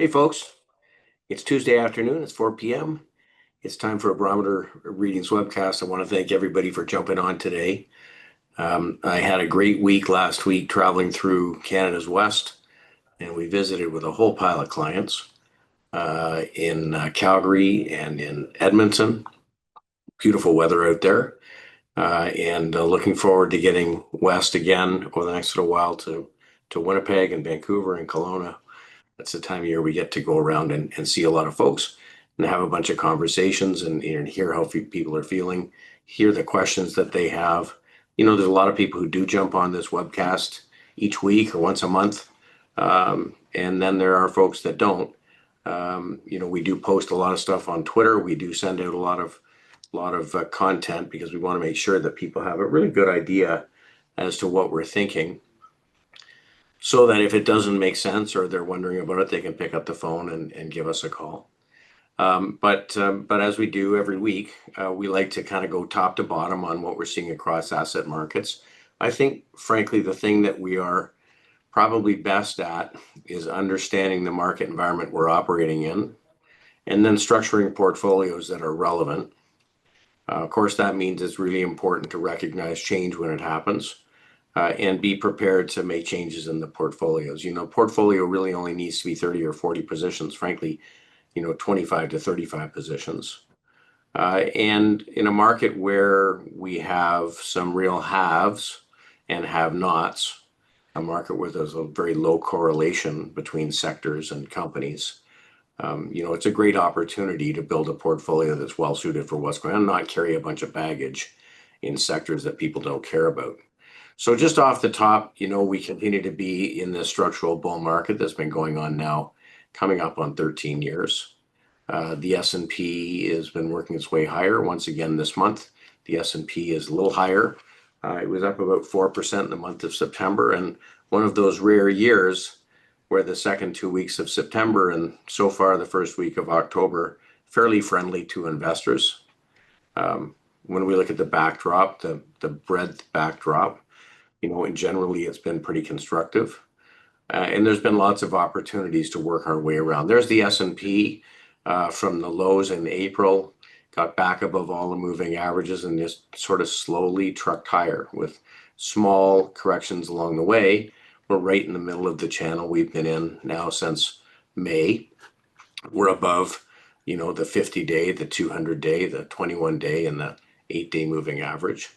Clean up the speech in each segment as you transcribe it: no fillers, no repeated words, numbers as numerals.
folks. It's Tuesday afternoon. It's 4 p.m. It's time for a barometer readings webcast. I want to thank everybody for jumping on today. I had a great week last week traveling through Canada's West, and we visited with a whole pile of clients in Calgary and in Edmonton. Beautiful weather out there, and looking forward to getting west again over the next little while to Winnipeg and Vancouver and Kelowna. That's the time of year we get to go around and see a lot of folks and have a bunch of conversations and hear how people are feeling, hear the questions that they have. You know, there's a lot of people who do jump on this webcast each week or once a month. And then there are folks that don't. We do post a lot of stuff on Twitter. We do send out a lot of content because we want to make sure that people have a really good idea as to what we're thinking, so that if it doesn't make sense or they're wondering about it, they can pick up the phone and give us a call. But as we do every week, we like to kind of go top to bottom on what we're seeing across asset markets. I think, frankly, the thing that we are probably best at is understanding the market environment we're operating in, and then structuring portfolios that are relevant. Of course, that means it's really important to recognize change when it happens. And be prepared to make changes in the portfolios. Portfolio really only needs to be 30 or 40 positions, frankly, 25 to 35 positions. And in a market where we have some real haves and have-nots, a market where there's a very low correlation between sectors and companies, it's a great opportunity to build a portfolio that's well suited for what's going on, not carry a bunch of baggage in sectors that people don't care about. So just off the top, we continue to be in this structural bull market that's been going on now, coming up on 13 years. The S&P has been working its way higher once again this month. The S&P is a little higher. It was up about 4% in the month of September, and one of those rare years where the second 2 weeks of September and so far the first week of October, fairly friendly to investors. When we look at the backdrop, the breadth backdrop, and generally it's been pretty constructive. And there's been lots of opportunities to work our way around. There's the S&P from the lows in April, got back above all the moving averages and just sort of slowly trucked higher with small corrections along the way. We're right in the middle of the channel we've been in now since May. We're above, the 50-day, the 200-day, the 21-day, and the 8-day moving average.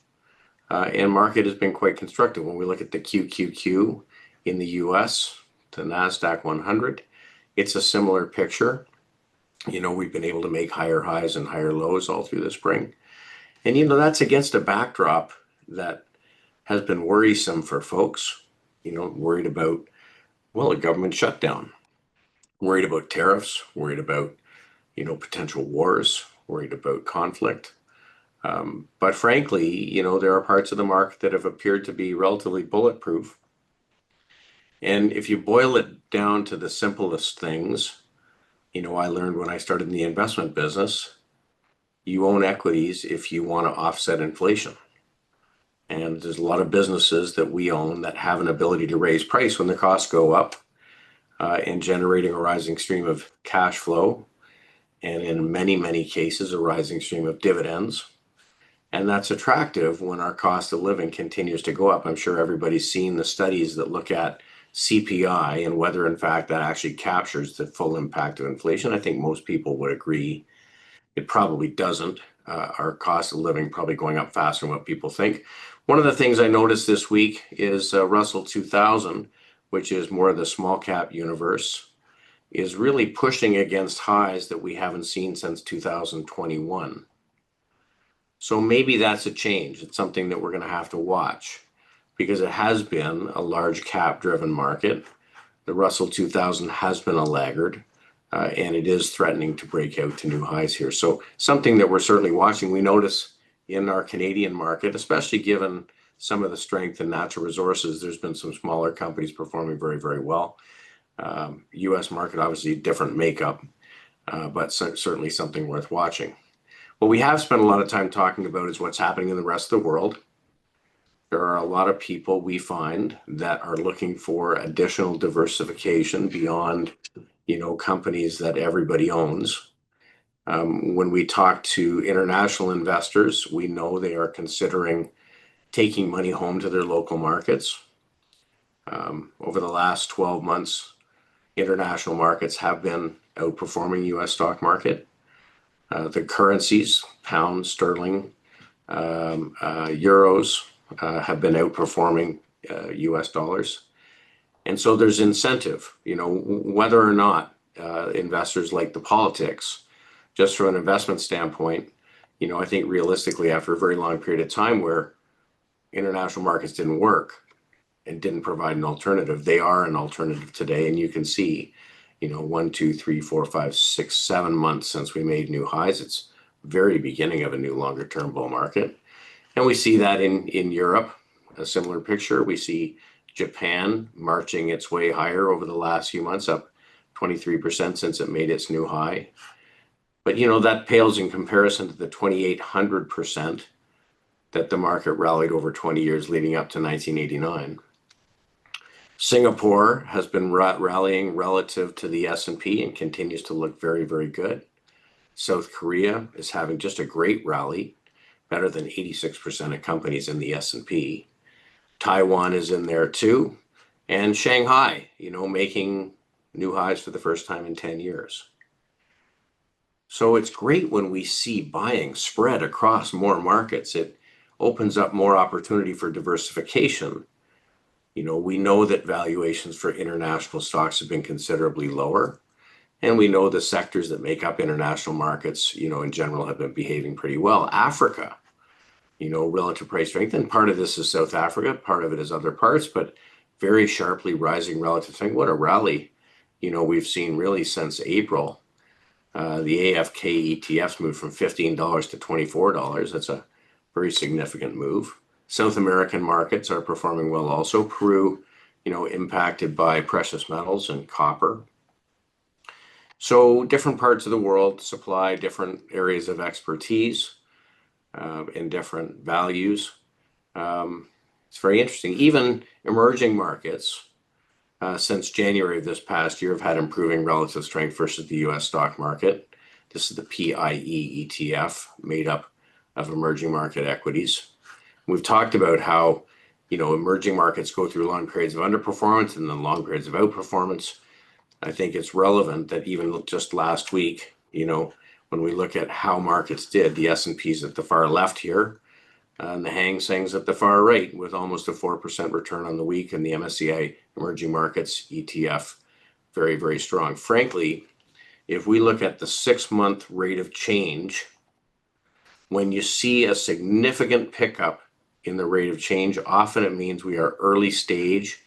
And market has been quite constructive. When we look at the QQQ in the US, the NASDAQ 100, it's a similar picture. We've been able to make higher highs and higher lows all through the spring. And, that's against a backdrop that has been worrisome for folks, worried about, a government shutdown, worried about tariffs, worried about, potential wars, worried about conflict. But frankly, there are parts of the market that have appeared to be relatively bulletproof. And if you boil it down to the simplest things, I learned when I started in the investment business, you own equities if you want to offset inflation. And there's a lot of businesses that we own that have an ability to raise price when the costs go up, and generating a rising stream of cash flow, and in many, many cases, a rising stream of dividends. And that's attractive when our cost of living continues to go up. I'm sure everybody's seen the studies that look at CPI and whether, in fact, that actually captures the full impact of inflation. I think most people would agree it probably doesn't. Our cost of living probably going up faster than what people think. One of the things I noticed this week is Russell 2000, which is more of the small cap universe, is really pushing against highs that we haven't seen since 2021. So maybe that's a change. It's something that we're going to have to watch because it has been a large cap driven market. The Russell 2000 has been a laggard, and it is threatening to break out to new highs here. So something that we're certainly watching. We notice in our Canadian market, especially given some of the strength in natural resources, there's been some smaller companies performing very, very well. US market, obviously different makeup, but certainly something worth watching. What we have spent a lot of time talking about is what's happening in the rest of the world. There are a lot of people we find that are looking for additional diversification beyond companies that everybody owns. When we talk to international investors, we know they are considering taking money home to their local markets. Over the last 12 months, international markets have been outperforming U.S. stock market. The currencies, pound, sterling, euros, have been outperforming U.S. dollars. And so there's incentive, whether or not investors like the politics, just from an investment standpoint, I think realistically, after a very long period of time where international markets didn't work and didn't provide an alternative, they are an alternative today. And you can see, 1, 2, 3, 4, 5, 6, 7 months since we made new highs. It's very beginning of a new longer term bull market. And we see that in Europe, a similar picture. We see Japan marching its way higher over the last few months, up 23% since it made its new high. But, that pales in comparison to the 2,800% that the market rallied over 20 years leading up to 1989. Singapore has been rallying relative to the S&P and continues to look very, very good. South Korea is having just a great rally, better than 86% of companies in the S&P. Taiwan is in there too. And Shanghai, making new highs for the first time in 10 years. So it's great when we see buying spread across more markets. It opens up more opportunity for diversification. We know that valuations for international stocks have been considerably lower. And we know the sectors that make up international markets, in general have been behaving pretty well. Africa, relative price strength. And part of this is South Africa, part of it is other parts, but very sharply rising relative strength. What a rally, we've seen really since April. The AFK ETFs moved from $15 to $24. That's a very significant move. South American markets are performing well also. Peru, impacted by precious metals and copper. So different parts of the world supply different areas of expertise and different values. It's very interesting. Even emerging markets, since January of this past year, have had improving relative strength versus the U.S. stock market. This is the PIE ETF, made up of emerging market equities. We've talked about how, emerging markets go through long periods of underperformance and then long periods of outperformance. I think it's relevant that even just last week, when we look at how markets did, the S&P's at the far left here, and the Hang Seng's at the far right with almost a 4% return on the week, and the MSCI Emerging Markets ETF very, very strong. Frankly, if we look at the 6-month rate of change, when you see a significant pickup in the rate of change, often it means we are early stage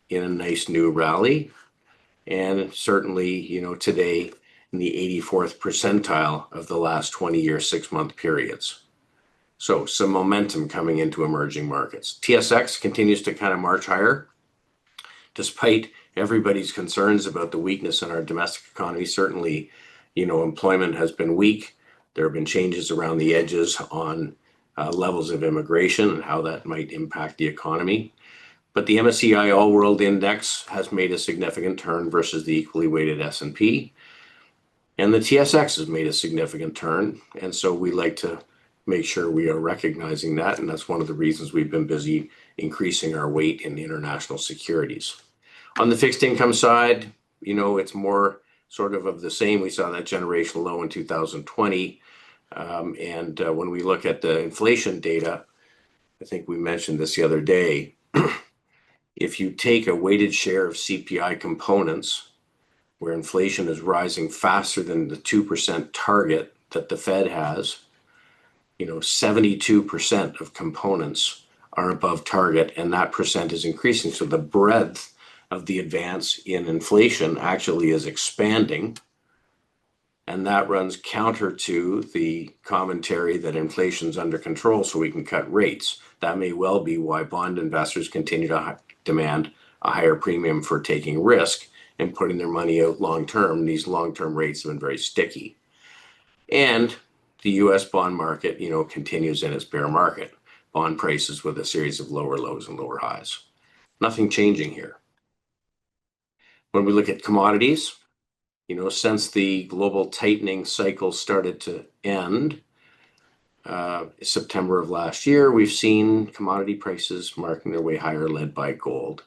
in a nice new rally. And certainly, today in the 84th percentile of the last 20-year 6-month periods. So some momentum coming into emerging markets. TSX continues to kind of march higher, despite everybody's concerns about the weakness in our domestic economy. Certainly, employment has been weak. There have been changes around the edges on levels of immigration and how that might impact the economy. But the MSCI All World Index has made a significant turn versus the equally weighted S&P. And the TSX has made a significant turn. And so we like to make sure we are recognizing that. And that's one of the reasons we've been busy increasing our weight in international securities. On the fixed income side, it's more sort of the same. We saw that generational low in 2020. And when we look at the inflation data, I think we mentioned this the other day, if you take a weighted share of CPI components, where inflation is rising faster than the 2% target that the Fed has, 72% of components are above target, and that percent is increasing. So the breadth of the advance in inflation actually is expanding. And that runs counter to the commentary that inflation's under control so we can cut rates. That may well be why bond investors continue to demand a higher premium for taking risk and putting their money out long term. These long-term rates have been very sticky. And the US bond market, continues in its bear market. Bond prices with a series of lower lows and lower highs. Nothing changing here. When we look at commodities, Since the global tightening cycle started to end, September of last year, we've seen commodity prices marking their way higher, led by gold.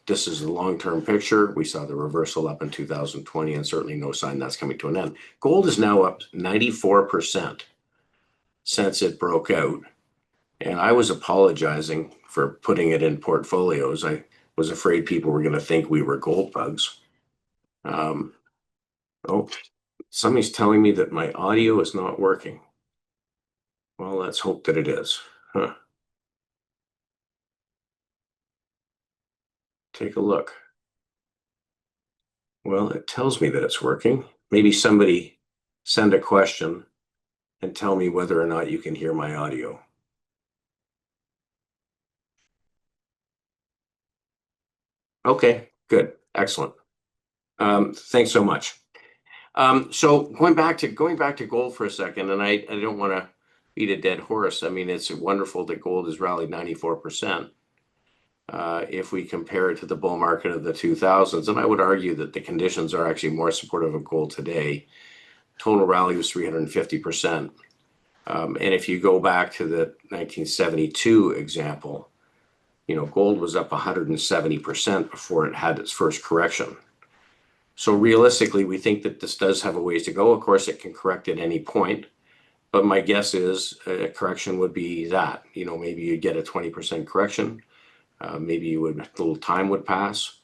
This is a long-term picture. We saw the reversal up in 2020, and certainly no sign that's coming to an end. Gold is now up 94% since it broke out. And I was apologizing for putting it in portfolios. I was afraid people were going to think we were gold bugs. Oh, somebody's telling me that my audio is not working. Well, let's hope that it is. Huh. Take a look. Well, it tells me that it's working. Maybe somebody send a question and tell me whether or not you can hear my audio. Okay, good. Excellent. Thanks so much. So going back to gold for a second, and I don't want to beat a dead horse. I mean, it's wonderful that gold has rallied 94%. If we compare it to the bull market of the 2000s, and I would argue that the conditions are actually more supportive of gold today. Total rally was 350%. And if you go back to the 1972 example, gold was up 170% before it had its first correction. So realistically, we think that this does have a ways to go. Of course, it can correct at any point, but my guess is a correction would be that, maybe you'd get a 20% correction. Maybe a little time would pass,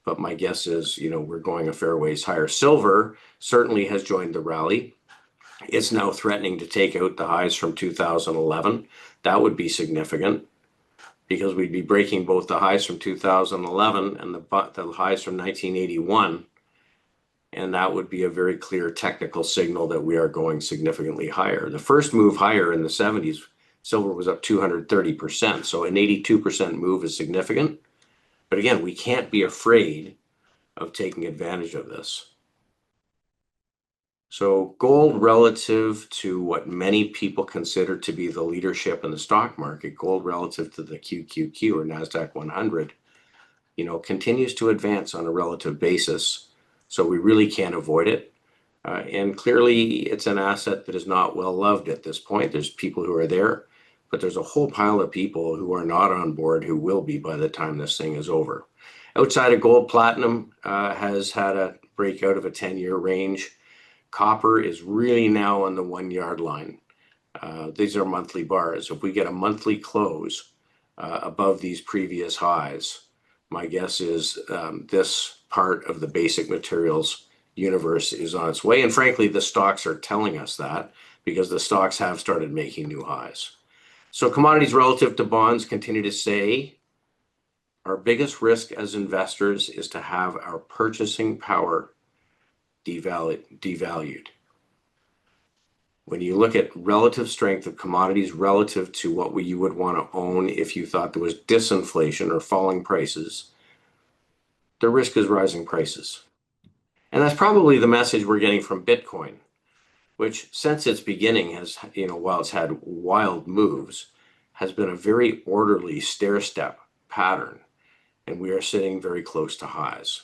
but my guess is, we're going a fair ways higher. Silver certainly has joined the rally. It's now threatening to take out the highs from 2011. That would be significant because we'd be breaking both the highs from 2011 and the highs from 1981. And that would be a very clear technical signal that we are going significantly higher. The first move higher in the 70s, silver was up 230%. So an 82% move is significant. But again, we can't be afraid of taking advantage of this. So gold relative to what many people consider to be the leadership in the stock market, gold relative to the QQQ or NASDAQ 100, continues to advance on a relative basis. So we really can't avoid it. And clearly, it's an asset that is not well loved at this point. There's people who are there, but there's a whole pile of people who are not on board who will be by the time this thing is over. Outside of gold, platinum has had a breakout of a 10-year range. Copper is really now on the 1 yard line. These are monthly bars. If we get a monthly close above these previous highs, my guess is this part of the basic materials universe is on its way. And frankly, the stocks are telling us that because the stocks have started making new highs. So commodities relative to bonds continue to say our biggest risk as investors is to have our purchasing power devalued. When you look at relative strength of commodities relative to what you would want to own if you thought there was disinflation or falling prices, the risk is rising prices. And that's probably the message we're getting from Bitcoin, which since its beginning has, while it's had wild moves, has been a very orderly stair-step pattern. And we are sitting very close to highs.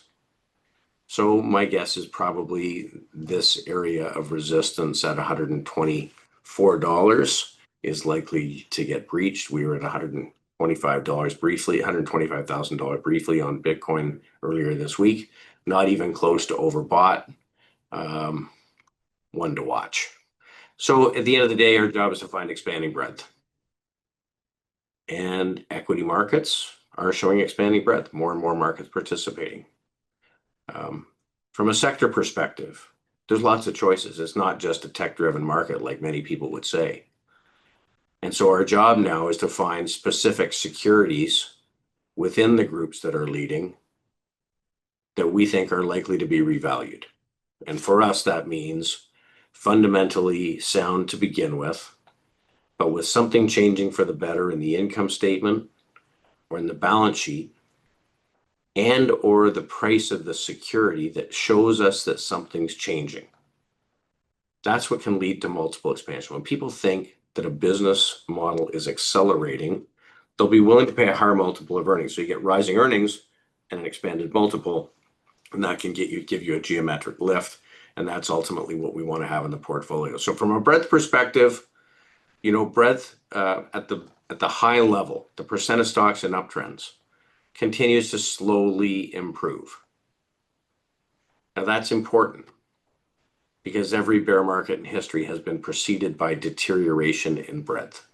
So my guess is probably this area of resistance at $124 is likely to get breached. We were at $125 briefly, $125,000 briefly on Bitcoin earlier this week. Not even close to overbought. One to watch. So at the end of the day, our job is to find expanding breadth. And equity markets are showing expanding breadth, more and more markets participating. From a sector perspective, there's lots of choices. It's not just a tech-driven market like many people would say. And so our job now is to find specific securities within the groups that are leading that we think are likely to be revalued. And for us, that means fundamentally sound to begin with, but with something changing for the better in the income statement or in the balance sheet, and or the price of the security that shows us that something's changing. That's what can lead to multiple expansion. When people think that a business model is accelerating, they'll be willing to pay a higher multiple of earnings. So you get rising earnings and an expanded multiple. and that can give you a geometric lift, and that's ultimately what we want to have in the portfolio. So from a breadth perspective, breadth at the high level, the percent of stocks in uptrends continues to slowly improve. Now that's important because every bear market in history has been preceded by deterioration in breadth.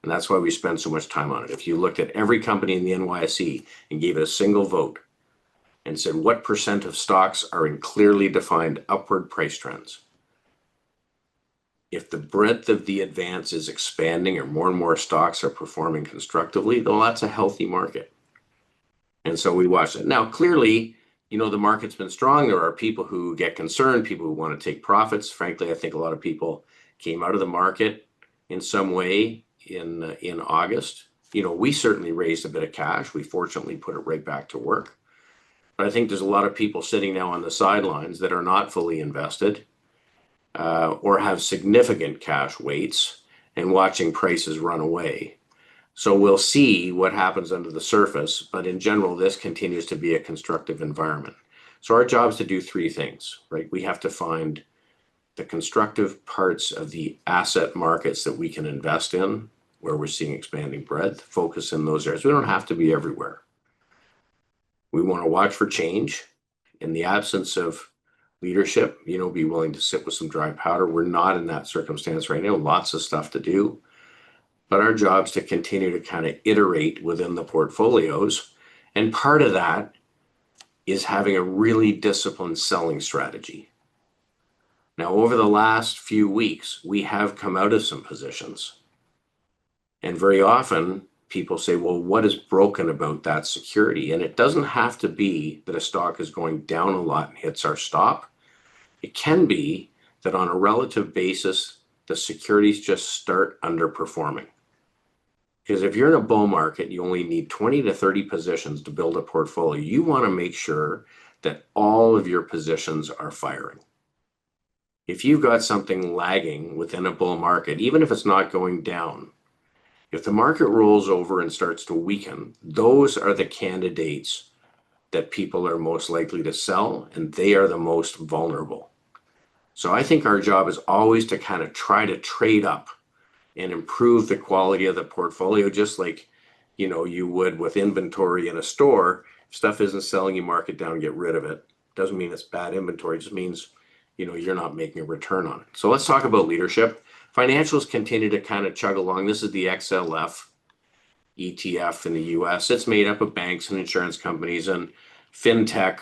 And that's why we spend so much time on it. If you looked at every company in the NYSE and gave it a single vote and said what percent of stocks are in clearly defined upward price trends, if the breadth of the advance is expanding or more and more stocks are performing constructively, well, that's a healthy market. And so we watch it. Now, clearly, the market's been strong. There are people who get concerned, people who want to take profits. Frankly, I think a lot of people came out of the market in some way in August. We certainly raised a bit of cash. We fortunately put it right back to work. But I think there's a lot of people sitting now on the sidelines that are not fully invested or have significant cash weights and watching prices run away. So we'll see what happens under the surface, but in general, this continues to be a constructive environment. So our job is to do three things, right? We have to find the constructive parts of the asset markets that we can invest in, where we're seeing expanding breadth, focus in those areas. We don't have to be everywhere. We want to watch for change. In the absence of leadership, be willing to sit with some dry powder. We're not in that circumstance right now. Lots of stuff to do. But our job is to continue to kind of iterate within the portfolios. And part of that is having a really disciplined selling strategy. Now, over the last few weeks, we have come out of some positions. And very often people say, well, what is broken about that security? And it doesn't have to be that a stock is going down a lot and hits our stop. It can be that on a relative basis, the securities just start underperforming. Because if you're in a bull market, you only need 20 to 30 positions to build a portfolio. You want to make sure that all of your positions are firing. If you've got something lagging within a bull market, even if it's not going down, if the market rolls over and starts to weaken, those are the candidates that people are most likely to sell, and they are the most vulnerable. So I think our job is always to kind of try to trade up and improve the quality of the portfolio, just like you would with inventory in a store. If stuff isn't selling, you mark it down, get rid of it. Doesn't mean it's bad inventory, it just means you're not making a return on it. So let's talk about leadership. Financials continue to kind of chug along. This is the XLF ETF in the US. It's made up of banks and insurance companies and fintech,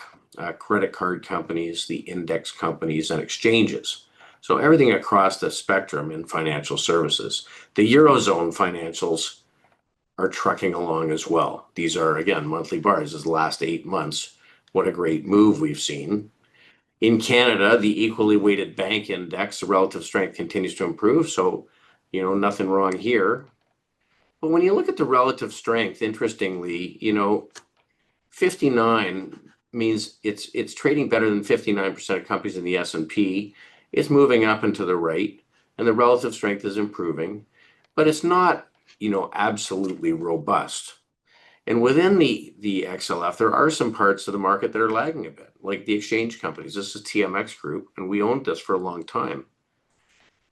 credit card companies, the index companies, and exchanges. So everything across the spectrum in financial services. The Eurozone financials are trucking along as well. These are, again, monthly bars. This is the last 8 months. What a great move we've seen. In Canada, the equally weighted bank index, the relative strength continues to improve. So, nothing wrong here. But when you look at the relative strength, interestingly, 59 means it's trading better than 59% of companies in the S&P. It's moving up and to the right, and the relative strength is improving, but it's not, absolutely robust. And within the XLF, there are some parts of the market that are lagging a bit, like the exchange companies. This is TMX Group, and we owned this for a long time.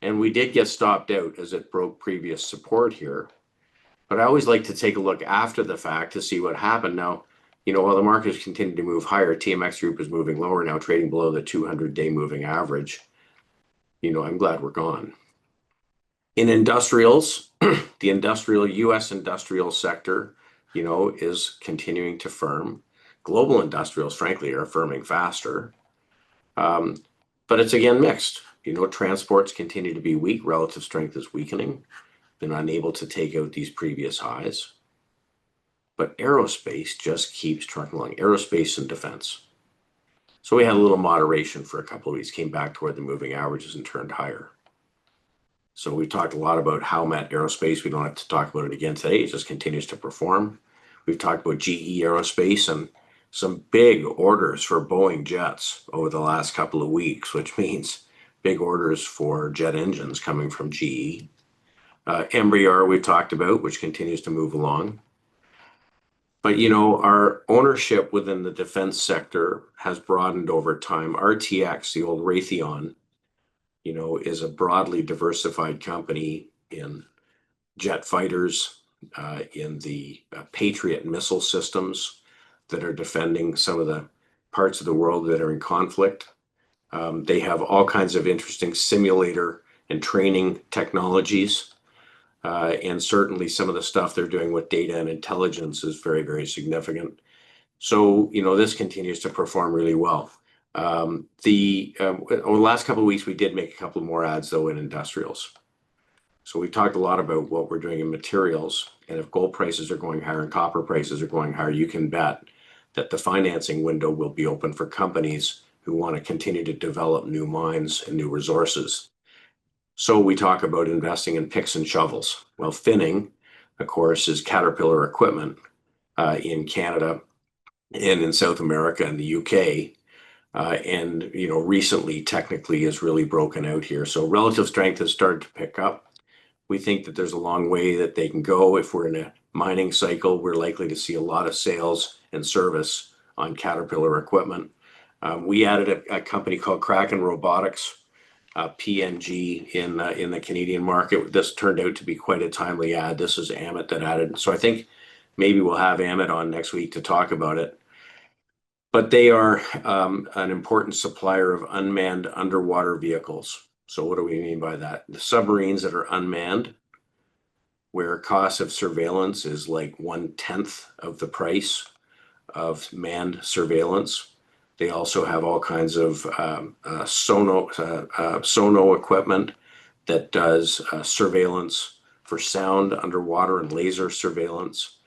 And we did get stopped out as it broke previous support here. But I always like to take a look after the fact to see what happened. Now, while the markets continue to move higher, TMX Group is moving lower now, trading below the 200-day moving average. I'm glad we're gone. In industrials, the U.S. industrial sector, is continuing to firm. Global industrials, frankly, are firming faster. But it's again mixed. Transports continue to be weak. Relative strength is weakening. Been unable to take out these previous highs. But aerospace just keeps trucking along. Aerospace and defense. So we had a little moderation for a couple of weeks, came back toward the moving averages and turned higher. So we talked a lot about Howmet Aerospace. We don't have to talk about it again today. It just continues to perform. We've talked about GE Aerospace and some big orders for Boeing jets over the last couple of weeks, which means big orders for jet engines coming from GE. Embraer we've talked about, which continues to move along. But our ownership within the defense sector has broadened over time. RTX, the old Raytheon, is a broadly diversified company in jet fighters, in the Patriot missile systems that are defending some of the parts of the world that are in conflict. They have all kinds of interesting simulator and training technologies. And certainly some of the stuff they're doing with data and intelligence is very, very significant. So, this continues to perform really well. Over the last couple of weeks, we did make a couple more ads, though, in industrials. So we talked a lot about what we're doing in materials. And if gold prices are going higher and copper prices are going higher, you can bet that the financing window will be open for companies who want to continue to develop new mines and new resources. So we talk about investing in picks and shovels. Well, Finning, of course, is Caterpillar equipment in Canada and in South America and the UK. And recently, technically, has really broken out here. So relative strength has started to pick up. We think that there's a long way that they can go. If we're in a mining cycle, we're likely to see a lot of sales and service on Caterpillar equipment. We added a company called Kraken Robotics, PNG, in the Canadian market. This turned out to be quite a timely ad. This is Amit that added. So I think maybe we'll have Amit on next week to talk about it. But they are an important supplier of unmanned underwater vehicles. So what do we mean by that? The submarines that are unmanned, where cost of surveillance is like 1/10 of the price of manned surveillance. They also have all kinds of sono equipment that does surveillance for sound underwater and laser surveillance.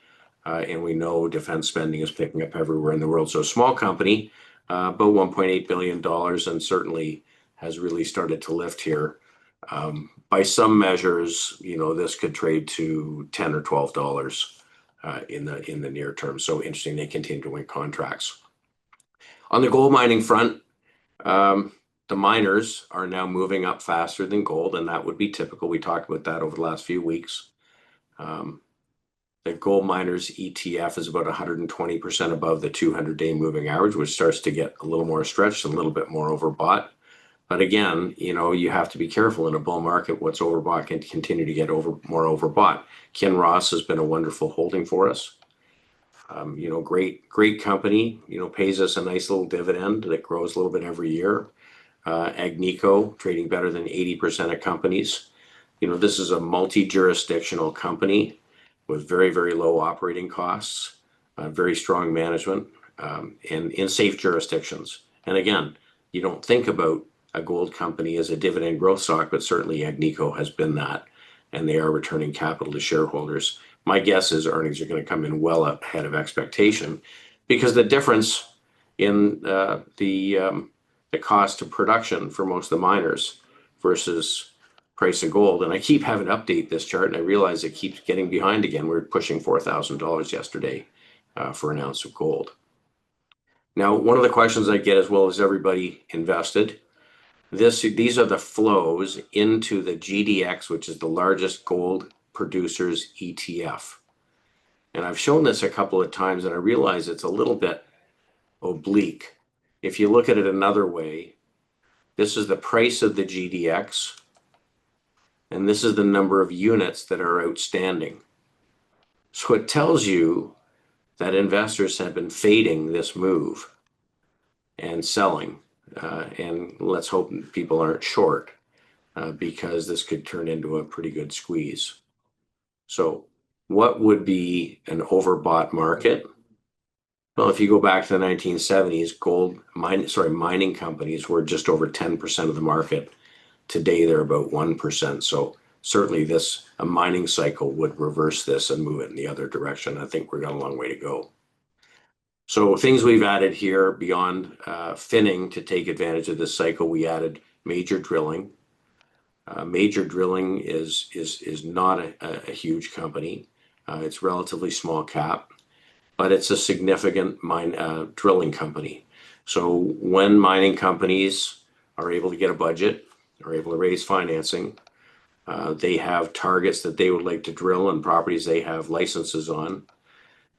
And we know defense spending is picking up everywhere in the world. So a small company, about $1.8 billion, and certainly has really started to lift here. By some measures, this could trade to $10 or $12 in the near term. So interesting, they continue to win contracts. On the gold mining front, the miners are now moving up faster than gold, and that would be typical. We talked about that over the last few weeks. The gold miners ETF is about 120% above the 200-day moving average, which starts to get a little more stretched, a little bit more overbought. But again, you have to be careful in a bull market. What's overbought can continue to get more overbought. Kinross has been a wonderful holding for us. Great company, pays us a nice little dividend that grows a little bit every year. Agnico, trading better than 80% of companies. This is a multi-jurisdictional company with very, very low operating costs, very strong management, and in safe jurisdictions. And again, you don't think about a gold company as a dividend growth stock, but certainly Agnico has been that, and they are returning capital to shareholders. My guess is earnings are going to come in well ahead of expectation, because the difference in the cost of production for most of the miners versus price of gold, and I keep having to update this chart, and I realize it keeps getting behind again. We're pushing $4,000 yesterday for an ounce of gold. Now, one of the questions I get as well is everybody invested? These are the flows into the GDX, which is the largest gold producers ETF. And I've shown this a couple of times, and I realize it's a little bit oblique. If you look at it another way, this is the price of the GDX, and this is the number of units that are outstanding. So it tells you that investors have been fading this move and selling. And let's hope people aren't short, because this could turn into a pretty good squeeze. So what would be an overbought market? Well, if you go back to the 1970s, mining companies were just over 10% of the market. Today, they're about 1%. So certainly a mining cycle would reverse this and move it in the other direction. I think we've got a long way to go. So things we've added here beyond Finning to take advantage of this cycle, we added Major Drilling. Major Drilling is not a huge company. It's relatively small cap, but it's a significant drilling company. So when mining companies are able to get a budget, are able to raise financing, they have targets that they would like to drill and properties they have licenses on.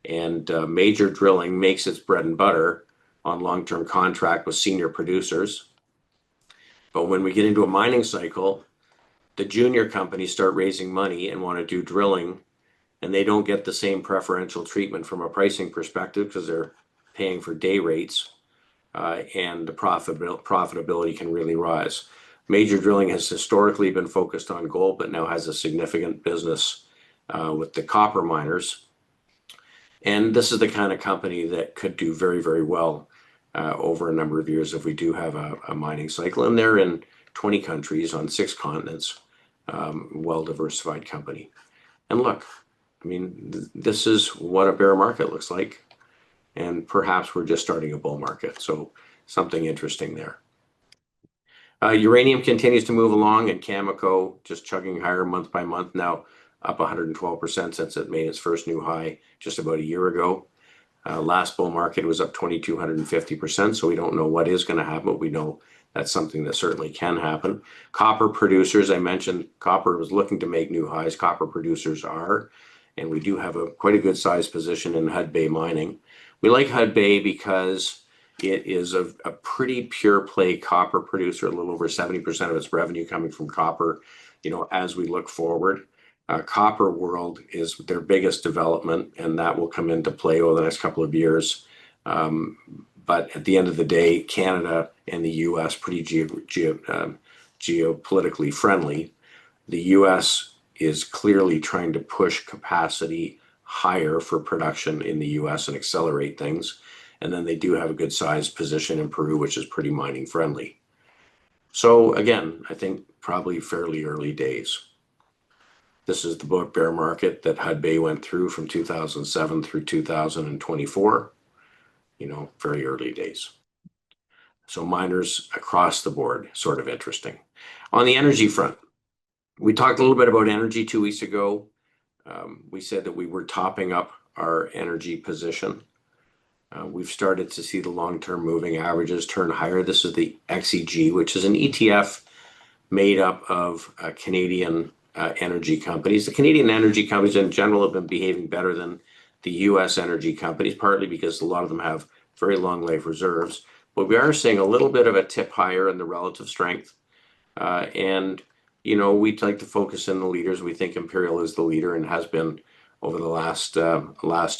And Major Drilling makes its bread and butter on long-term contract with senior producers. But when we get into a mining cycle, the junior companies start raising money and want to do drilling, and they don't get the same preferential treatment from a pricing perspective because they're paying for day rates, and the profitability can really rise. Major Drilling has historically been focused on gold, but now has a significant business with the copper miners. And this is the kind of company that could do very, very well over a number of years if we do have a mining cycle. And they're in 20 countries on 6 continents, well-diversified company. And look, I mean, this is what a bear market looks like. And perhaps we're just starting a bull market. So something interesting there. Uranium continues to move along, and Cameco just chugging higher month by month, now up 112% since it made its first new high just about a year ago. Last bull market was up 2,250%, so we don't know what is going to happen, but we know that's something that certainly can happen. Copper producers, I mentioned copper was looking to make new highs. Copper producers are, and we do have quite a good size position in Hudbay mining. We like Hudbay because it is a pretty pure play copper producer, a little over 70% of its revenue coming from copper. As we look forward, Copper World is their biggest development, and that will come into play over the next couple of years. But at the end of the day, Canada and the U.S. pretty geopolitically friendly. The U.S. is clearly trying to push capacity higher for production in the U.S. and accelerate things. And then they do have a good sized position in Peru, which is pretty mining friendly. So again, I think probably fairly early days. This is the bear market that Hudbay went through from 2007 through 2024. Very early days. So miners across the board, sort of interesting. On the energy front, we talked a little bit about energy 2 weeks ago. We said that we were topping up our energy position. We've started to see the long-term moving averages turn higher. This is the XEG, which is an ETF made up of Canadian energy companies. The Canadian energy companies in general have been behaving better than the U.S. energy companies, partly because a lot of them have very long life reserves. But we are seeing a little bit of a tip higher in the relative strength. And we'd like to focus in the leaders. We think Imperial is the leader and has been over the last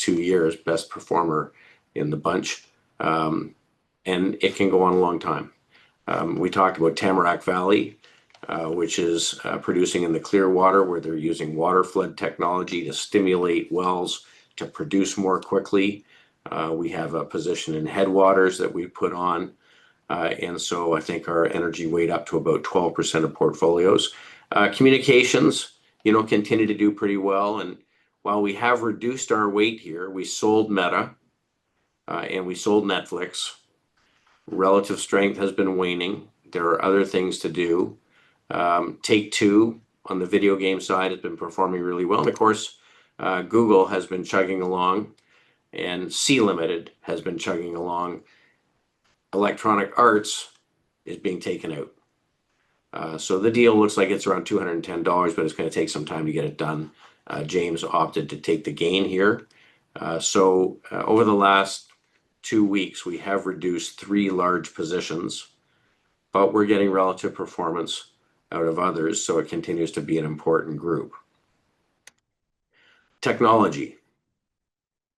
2 years, best performer in the bunch. And it can go on a long time. We talked about Tamarack Valley, which is producing in the Clearwater, where they're using water flood technology to stimulate wells to produce more quickly. We have a position in Headwaters that we put on. And so I think our energy weight up to about 12% of portfolios. Communications, continue to do pretty well. And while we have reduced our weight here, we sold Meta and we sold Netflix. Relative strength has been waning. There are other things to do. Take-Two on the video game side has been performing really well. And of course, Google has been chugging along, and Sea Limited has been chugging along. Electronic Arts is being taken out. So the deal looks like it's around $210, but it's going to take some time to get it done. James opted to take the gain here. So over the last 2 weeks, we have reduced 3 large positions, but we're getting relative performance out of others, so it continues to be an important group. Technology.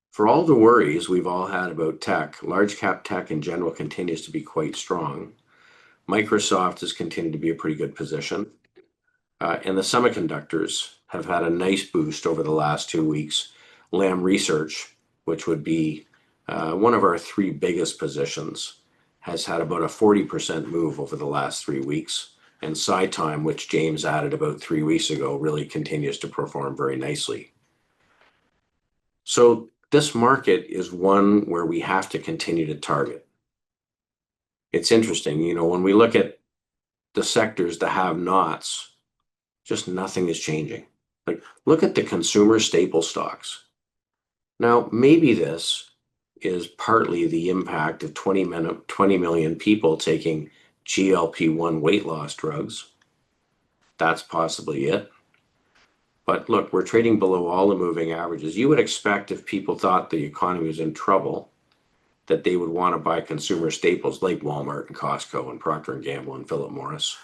For all the worries we've all had about tech, large cap tech in general continues to be quite strong. Microsoft has continued to be a pretty good position. And the semiconductors have had a nice boost over the last 2 weeks. Lam Research, which would be one of our 3 biggest positions, has had about a 40% move over the last 3 weeks. And SciTime, which James added about 3 weeks ago, really continues to perform very nicely. So this market is one where we have to continue to target. It's interesting, when we look at the sectors, the have-nots, just nothing is changing. Like, look at the consumer staple stocks. Now, maybe this is partly the impact of 20 million people taking GLP-1 weight loss drugs. That's possibly it. But look, we're trading below all the moving averages. You would expect if people thought the economy was in trouble that they would want to buy consumer staples like Walmart and Costco and Procter & Gamble and Philip Morris.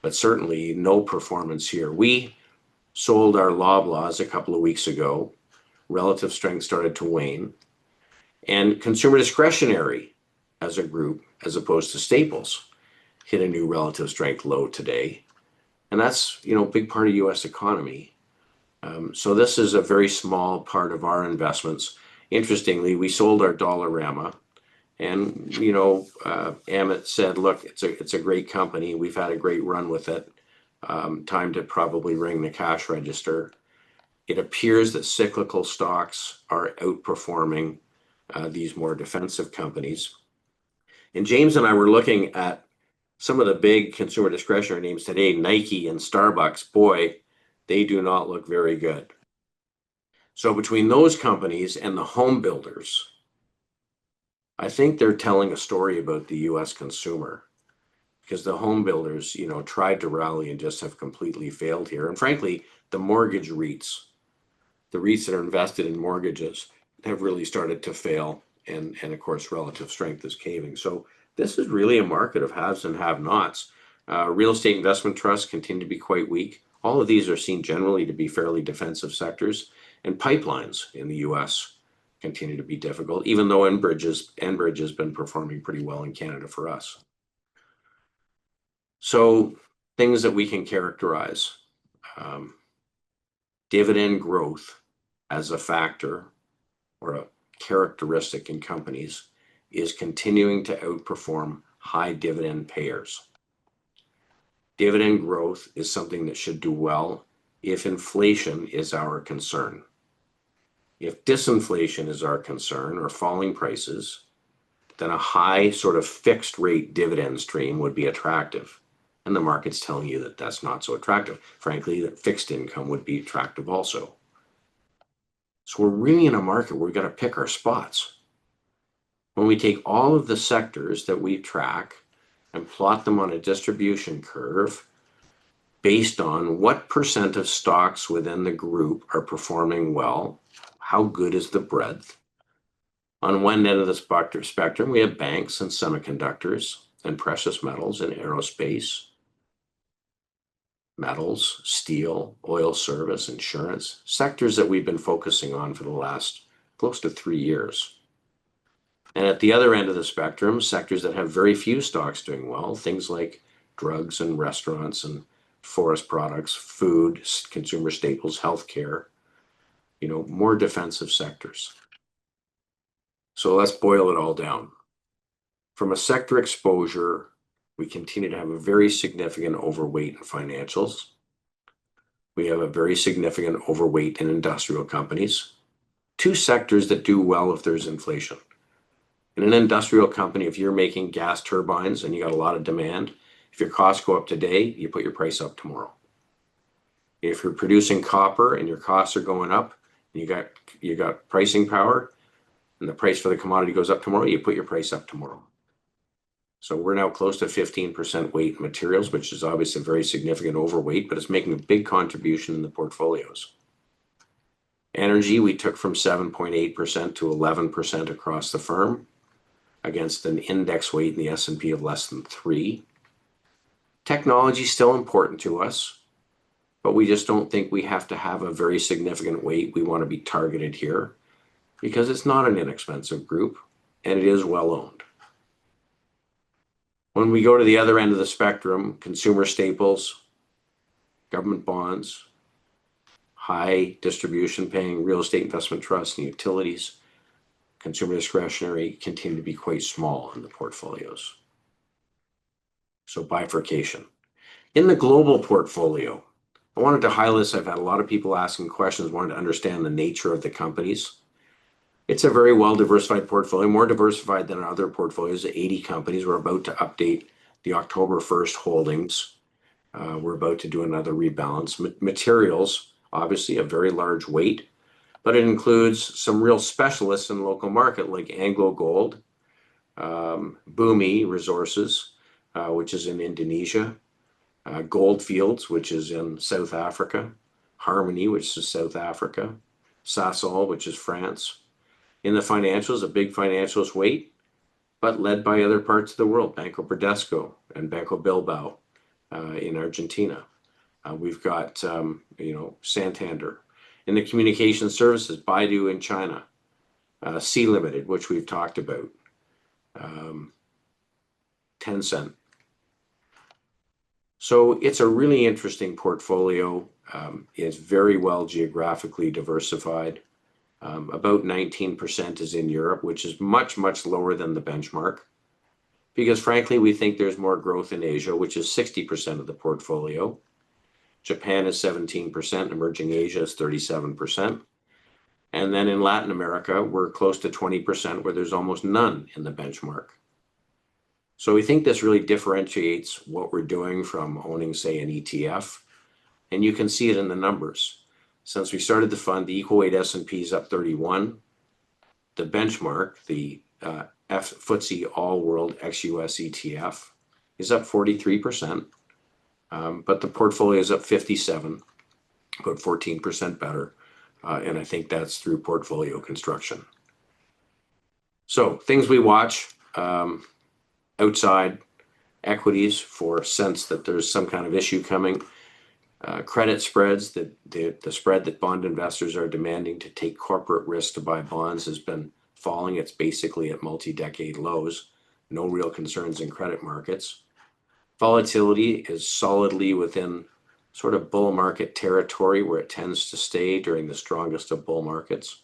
But certainly no performance here. We sold our Loblaws a couple of weeks ago. Relative strength started to wane. And consumer discretionary as a group, as opposed to staples, hit a new relative strength low today. And that's, a big part of U.S. economy. So this is a very small part of our investments. Interestingly, we sold our Dollarama, and Amit said, "Look, it's a great company. We've had a great run with it. Time to probably ring the cash register." It appears that cyclical stocks are outperforming these more defensive companies. And James and I were looking at some of the big consumer discretionary names today, Nike and Starbucks. Boy, they do not look very good. So between those companies and the home builders, I think they're telling a story about the U.S. consumer, because the home builders, tried to rally and just have completely failed here. And frankly, the mortgage REITs, the REITs that are invested in mortgages, have really started to fail. And of course, relative strength is caving. So this is really a market of haves and have-nots. Real estate investment trusts continue to be quite weak. All of these are seen generally to be fairly defensive sectors, and pipelines in the U.S. continue to be difficult, even though Enbridge has been performing pretty well in Canada for us. So things that we can characterize. Dividend growth as a factor or a characteristic in companies is continuing to outperform high dividend payers. Dividend growth is something that should do well if inflation is our concern. If disinflation is our concern, or falling prices, then a high sort of fixed rate dividend stream would be attractive. And the market's telling you that that's not so attractive. Frankly, that fixed income would be attractive also. So we're really in a market where we've got to pick our spots. When we take all of the sectors that we track and plot them on a distribution curve based on what percent of stocks within the group are performing well, how good is the breadth. On one end of the spectrum, we have banks and semiconductors and precious metals and aerospace, metals, steel, oil service, insurance, sectors that we've been focusing on for the last close to 3 years. And at the other end of the spectrum, sectors that have very few stocks doing well, things like drugs and restaurants and forest products, food, consumer staples, healthcare, more defensive sectors. So let's boil it all down. From a sector exposure, we continue to have a very significant overweight in financials. We have a very significant overweight in industrial companies, two sectors that do well if there's inflation. In an industrial company, if you're making gas turbines and you got a lot of demand, if your costs go up today, you put your price up tomorrow. If you're producing copper and your costs are going up, and you got pricing power, and the price for the commodity goes up tomorrow, you put your price up tomorrow. So we're now close to 15% weight in materials, which is obviously a very significant overweight, but it's making a big contribution in the portfolios. Energy, we took from 7.8% to 11% across the firm, against an index weight in the S&P of less than 3. Technology is still important to us, but we just don't think we have to have a very significant weight. We want to be targeted here because it's not an inexpensive group and it is well owned. When we go to the other end of the spectrum, consumer staples, government bonds, high distribution paying real estate investment trusts and utilities, consumer discretionary continue to be quite small in the portfolios. So bifurcation. In the global portfolio, I wanted to highlight this. I've had a lot of people asking questions, wanting to understand the nature of the companies. It's a very well diversified portfolio, more diversified than other portfolios, 80 companies. We're about to update the October 1st holdings. We're about to do another rebalance. Materials, obviously a very large weight, but it includes some real specialists in the local market like Anglo Gold, Bumi Resources, which is in Indonesia, Goldfields, which is in South Africa, Harmony, which is South Africa, Sasol, which is France. In the financials, a big financials weight, but led by other parts of the world, Banco Bradesco and Banco Bilbao in Argentina. We've got, Santander. In the communication services, Baidu in China, Sea Limited, which we've talked about, Tencent. So it's a really interesting portfolio. It's very well geographically diversified. About 19% is in Europe, which is much, much lower than the benchmark. Because frankly, we think there's more growth in Asia, which is 60% of the portfolio. Japan is 17%, emerging Asia is 37%. And then in Latin America, we're close to 20%, where there's almost none in the benchmark. So we think this really differentiates what we're doing from owning, say, an ETF. And you can see it in the numbers. Since we started the fund, the equal weight S&P is up 31. The benchmark, the FTSE All World ex-US ETF, is up 43%. But the portfolio is up 57, about 14% better. And I think that's through portfolio construction. So things we watch, outside equities for a sense that there's some kind of issue coming. Credit spreads, the spread that bond investors are demanding to take corporate risk to buy bonds has been falling. It's basically at multi-decade lows. No real concerns in credit markets. Volatility is solidly within sort of bull market territory where it tends to stay during the strongest of bull markets.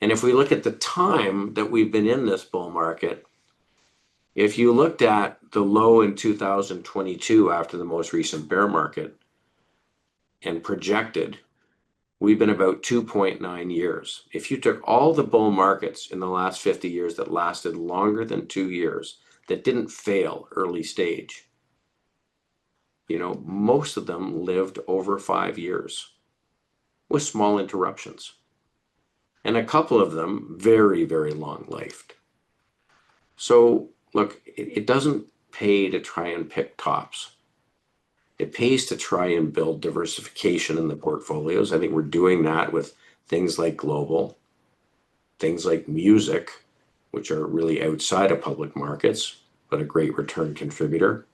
And if we look at the time that we've been in this bull market, if you looked at the low in 2022 after the most recent bear market and projected, we've been about 2.9 years. If you took all the bull markets in the last 50 years that lasted longer than 2 years, that didn't fail early stage, most of them lived over 5 years with small interruptions. And a couple of them very, very long-lived. So look, it doesn't pay to try and pick tops. It pays to try and build diversification in the portfolios. I think we're doing that with things like global, things like music, which are really outside of public markets, but a great return contributor.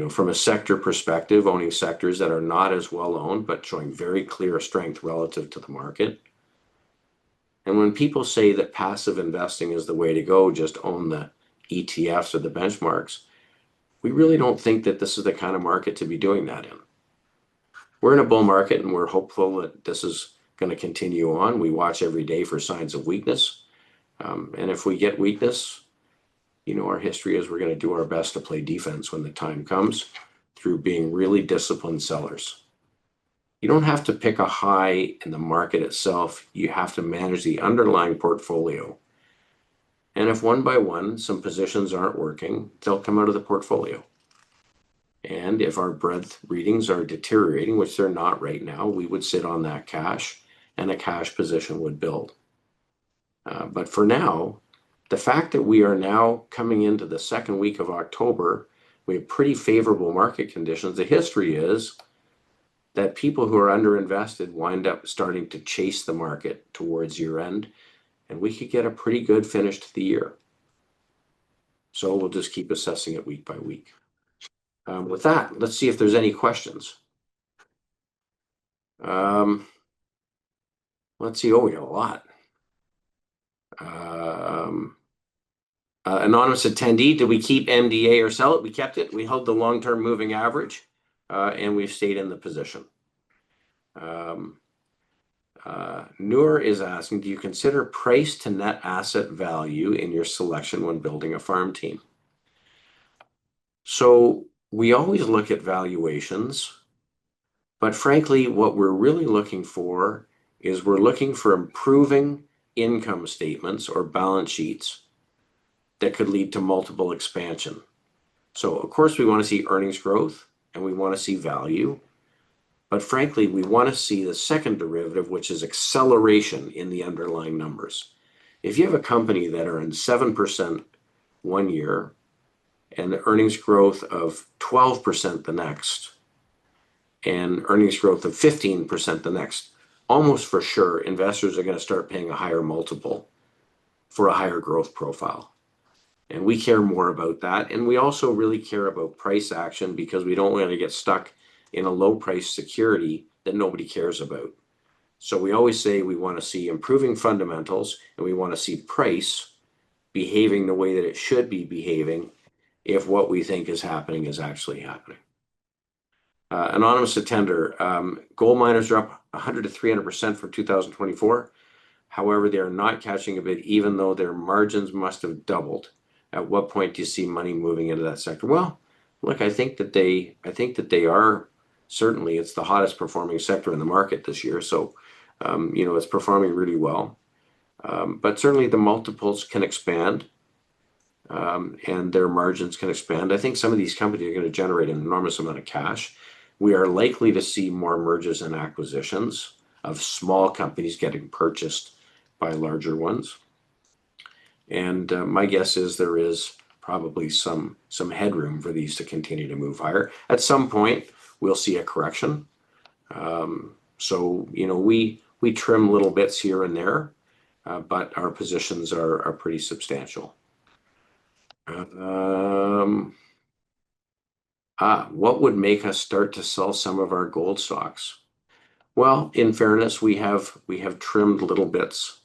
From a sector perspective, owning sectors that are not as well owned, but showing very clear strength relative to the market. And when people say that passive investing is the way to go, just own the ETFs or the benchmarks, we really don't think that this is the kind of market to be doing that in. We're in a bull market and we're hopeful that this is going to continue on. We watch every day for signs of weakness. And if we get weakness, our history is we're going to do our best to play defense when the time comes through being really disciplined sellers. You don't have to pick a high in the market itself. You have to manage the underlying portfolio. And if one by one, some positions aren't working, they'll come out of the portfolio. And if our breadth readings are deteriorating, which they're not right now, we would sit on that cash and a cash position would build. But for now, the fact that we are now coming into the second week of October, we have pretty favorable market conditions. The history is that people who are underinvested wind up starting to chase the market towards year end, and we could get a pretty good finish to the year. So we'll just keep assessing it week by week. With that, let's see if there's any questions. Let's see. Oh, we got a lot. Anonymous attendee, did we keep MDA or sell it? We kept it. We held the long-term moving average, and we've stayed in the position. Noor is asking, do you consider price to net asset value in your selection when building a farm team? So we always look at valuations, but frankly, what we're really looking for is we're looking for improving income statements or balance sheets that could lead to multiple expansion. So of course, we want to see earnings growth and we want to see value. But frankly, we want to see the second derivative, which is acceleration in the underlying numbers. If you have a company that earned 7% 1 year and the earnings growth of 12% the next, and earnings growth of 15% the next, almost for sure, investors are going to start paying a higher multiple for a higher growth profile. And we care more about that. And we also really care about price action because we don't want to get stuck in a low price security that nobody cares about. So we always say we want to see improving fundamentals and we want to see price behaving the way that it should be behaving if what we think is happening is actually happening. Anonymous attender, gold miners are up 100 to 300% from 2024. However, they are not catching a bid even though their margins must have doubled. At what point do you see money moving into that sector? Well, look, I think that they are certainly, it's the hottest performing sector in the market this year. So, it's performing really well. But certainly the multiples can expand and their margins can expand. I think some of these companies are going to generate an enormous amount of cash. We are likely to see more mergers and acquisitions of small companies getting purchased by larger ones. And my guess is there is probably some headroom for these to continue to move higher. At some point, we'll see a correction. So, we trim little bits here and there, but our positions are pretty substantial. What would make us start to sell some of our gold stocks? Well, in fairness, we have trimmed little bits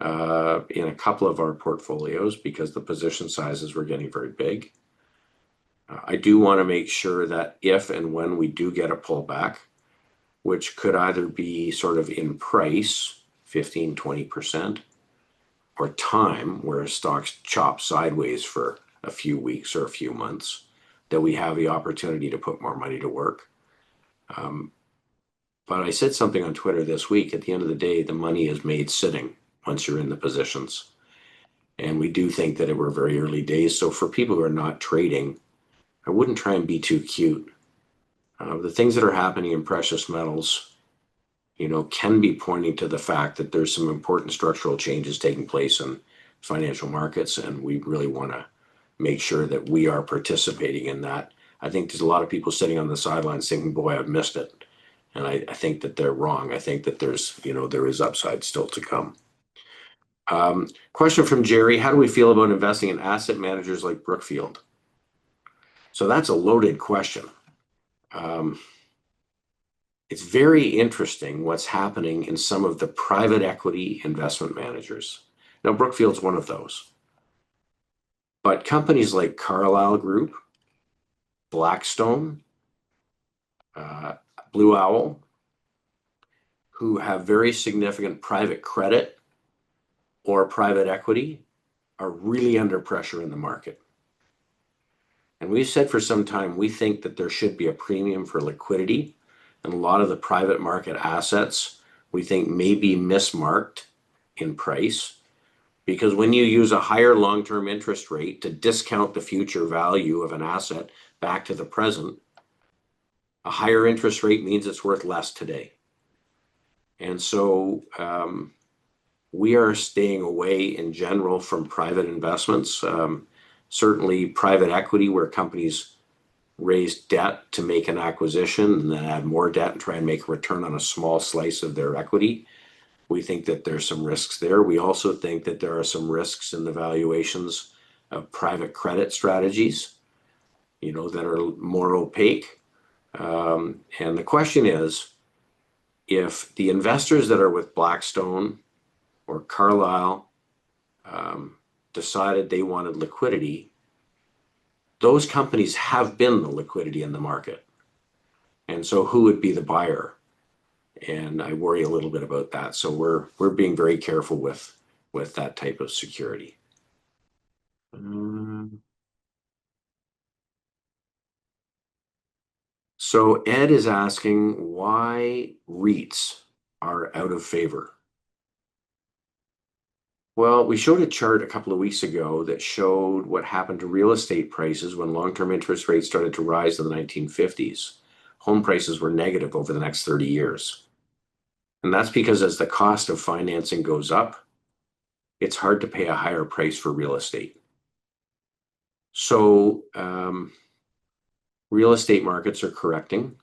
in a couple of our portfolios because the position sizes were getting very big. I do want to make sure that if and when we do get a pullback, which could either be sort of in price, 15, 20%, or time, where stocks chop sideways for a few weeks or a few months, that we have the opportunity to put more money to work. But I said something on Twitter this week. At the end of the day, the money is made sitting once you're in the positions. And we do think that we're very early days. So for people who are not trading, I wouldn't try and be too cute. The things that are happening in precious metals, can be pointing to the fact that there's some important structural changes taking place in financial markets. And we really want to make sure that we are participating in that. I think there's a lot of people sitting on the sidelines thinking, boy, I've missed it. And I think that they're wrong. I think that there is upside still to come. Question from Jerry, how do we feel about investing in asset managers like Brookfield? So that's a loaded question. It's very interesting what's happening in some of the private equity investment managers. Now, Brookfield's one of those. But companies like Carlyle Group, Blackstone, Blue Owl, who have very significant private credit or private equity, are really under pressure in the market. And we've said for some time, we think that there should be a premium for liquidity. And a lot of the private market assets, we think may be mismarked in price. Because when you use a higher long-term interest rate to discount the future value of an asset back to the present, a higher interest rate means it's worth less today. And so we are staying away in general from private investments. Certainly private equity, where companies raise debt to make an acquisition and then add more debt and try and make a return on a small slice of their equity. We think that there's some risks there. We also think that there are some risks in the valuations of private credit strategies, that are more opaque. And the question is, if the investors that are with Blackstone or Carlyle decided they wanted liquidity, those companies have been the liquidity in the market. And so who would be the buyer? And I worry a little bit about that. So we're being very careful with that type of security. So Ed is asking why REITs are out of favor. Well, we showed a chart a couple of weeks ago that showed what happened to real estate prices when long-term interest rates started to rise in the 1950s. Home prices were negative over the next 30 years. And that's because as the cost of financing goes up, it's hard to pay a higher price for real estate. So real estate markets are correcting.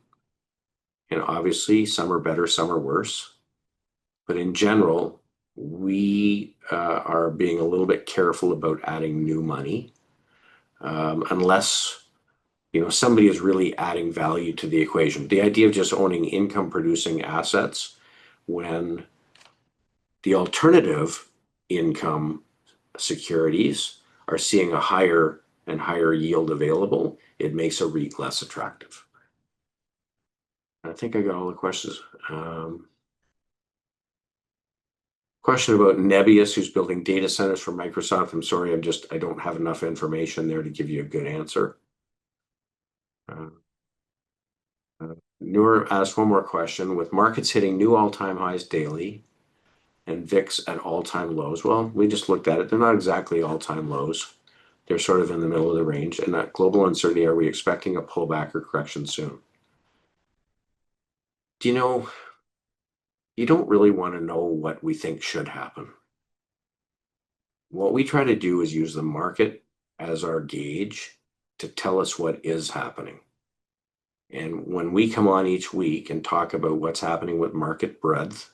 And obviously, some are better, some are worse. But in general, we are being a little bit careful about adding new money, unless somebody is really adding value to the equation. The idea of just owning income-producing assets when the alternative income securities are seeing a higher and higher yield available, it makes a REIT less attractive. I think I got all the questions. Question about Nebius, who's building data centers for Microsoft. I'm sorry, I don't have enough information there to give you a good answer. Noor asked one more question. With markets hitting new all-time highs daily and VIX at all-time lows, well, we just looked at it. They're not exactly all-time lows. They're sort of in the middle of the range. And that global uncertainty, are we expecting a pullback or correction soon? You don't really want to know what we think should happen. What we try to do is use the market as our gauge to tell us what is happening. And when we come on each week and talk about what's happening with market breadth,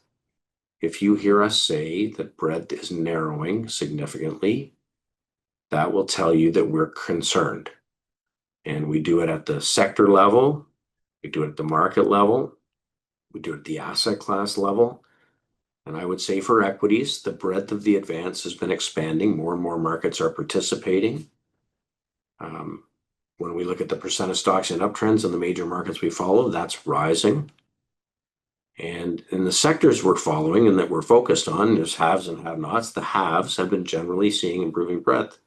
if you hear us say that breadth is narrowing significantly, that will tell you that we're concerned. And we do it at the sector level, we do it at the market level, we do it at the asset class level. And I would say for equities, the breadth of the advance has been expanding. More and more markets are participating. When we look at the percent of stocks in uptrends in the major markets we follow, that's rising. And in the sectors we're following and that we're focused on, there's haves and have-nots. The haves have been generally seeing improving breadth.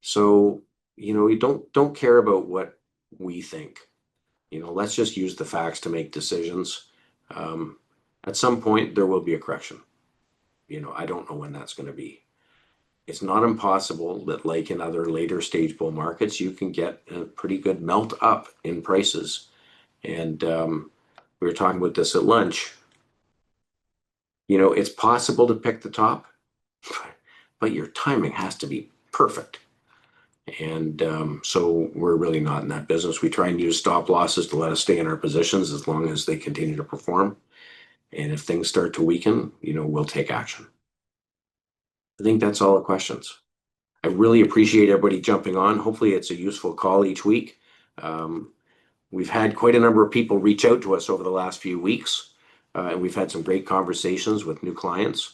So, we don't care about what we think. Let's just use the facts to make decisions. At some point, there will be a correction. I don't know when that's going to be. It's not impossible that, like in other later stage bull markets, you can get a pretty good melt up in prices. And we were talking about this at lunch. It's possible to pick the top, but your timing has to be perfect. And so we're really not in that business. We try and use stop losses to let us stay in our positions as long as they continue to perform. And if things start to weaken, we'll take action. I think that's all the questions. I really appreciate everybody jumping on. Hopefully it's a useful call each week. We've had quite a number of people reach out to us over the last few weeks, and we've had some great conversations with new clients,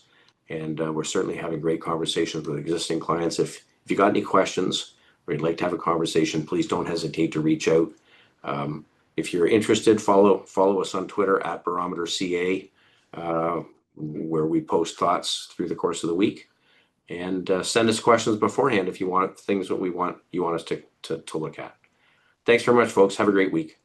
and we're certainly having great conversations with existing clients. If you got any questions or you'd like to have a conversation, please don't hesitate to reach out. If you're interested, follow us on Twitter at BarometerCA, where we post thoughts through the course of the week. And send us questions beforehand if you want things that you want us to look at. Thanks very much, folks. Have a great week.